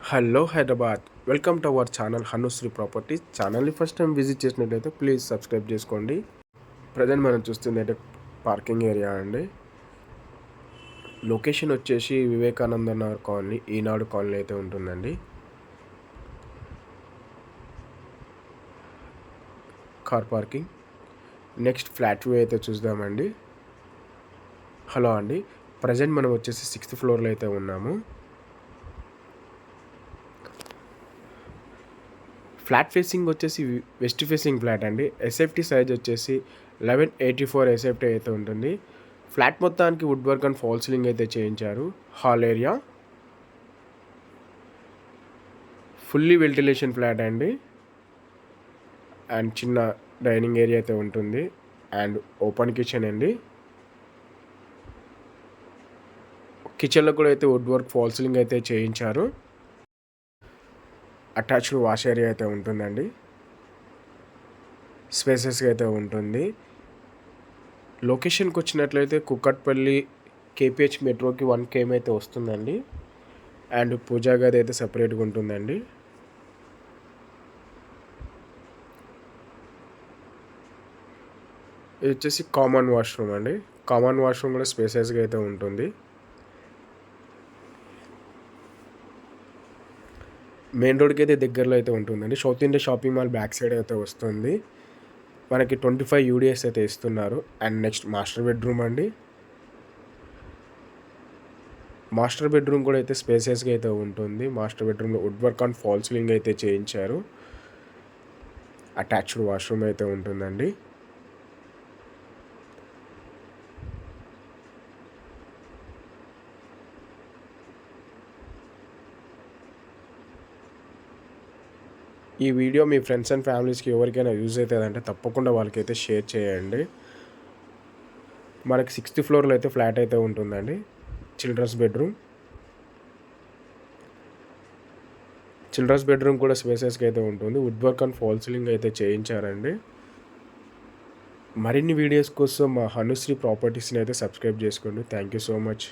Hello Hyderabad, welcome to our channel Hanushree properties. ఛానల్ని first time visit చేసినట్లయితే please subscribe చేసుకోండి. Present మనం చూస్తుంది అయితే పార్కింగ్ ఏరియా అండి. లొకేషన్ వచ్చేసి వివేకానంద నగర్ కాలనీ, ఈనాడు కాలనీ అయితే ఉంటుందండి. Car parking. Next flat view అయితే చూద్దామండి. హలో అండి, ప్రజెంట్ మనం వచ్చేసి 6th ఫ్లోర్లో అయితే ఉన్నాము. ఫ్లాట్ ఫేసింగ్ వచ్చేసి వెస్ట్ ఫేసింగ్ ఫ్లాట్ అండి. ఎస్ఎఫ్టీ సైజ్ వచ్చేసి 1184 ఎస్ఎఫ్టీ అయితే ఉంటుంది. ఫ్లాట్ మొత్తానికి wood work and fall ceiling అయితే చేయించారు. Hall area fully ventilation flat అండి. అండ్ చిన్న డైనింగ్ ఏరియా అయితే ఉంటుంది. అండ్ ఓపెన్ కిచెన్ అండి. కిచెన్లో కూడా అయితే వుడ్ వర్క్ ఫాల్ సీలింగ్ అయితే చేయించారు. అటాచ్డ్ వాష్ ఏరియా అయితే ఉంటుందండి. స్పేసెస్గా అయితే ఉంటుంది. లొకేషన్కి వచ్చినట్లయితే కుక్కట్పల్లి కేపీహెచ్ మెట్రోకి 1 km అయితే వస్తుందండి. అండ్ పూజా గది అయితే సపరేట్గా ఉంటుందండి. ఇది వచ్చేసి కామన్ వాష్రూమ్ అండి. కామన్ వాష్రూమ్ కూడా స్పేసెస్గా అయితే ఉంటుంది. మెయిన్ రోడ్కి అయితే దగ్గరలో అయితే ఉంటుందండి. South India shopping mall back side అయితే వస్తుంది. మనకి 25 UDS అయితే ఇస్తున్నారు. అండ్ నెక్స్ట్ మాస్టర్ బెడ్రూమ్ అండి. మాస్టర్ బెడ్రూమ్ కూడా అయితే స్పేసెస్గా అయితే ఉంటుంది. మాస్టర్ బెడ్రూమ్లో wood work and fall ceiling అయితే చేయించారు. అటాచ్డ్ వాష్రూమ్ అయితే ఉంటుందండి. ఈ వీడియో మీ ఫ్రెండ్స్ అండ్ ఫ్యామిలీస్కి ఎవరికైనా యూజ్ అవుతుందంటే తప్పకుండా వాళ్ళకైతే షేర్ చేయండి. మనకి 6th ఫ్లోర్లో అయితే ఫ్లాట్ అయితే ఉంటుందండి. చిల్డ్రన్స్ బెడ్రూమ్ కూడా స్పేసెస్గా అయితే ఉంటుంది. Wood work and fall ceiling అయితే చేయించారండి. మరిన్ని వీడియోస్ కోసం మా హనుశ్రీ ప్రాపర్టీస్ని అయితే సబ్స్క్రైబ్ చేసుకోండి. Thank you so much.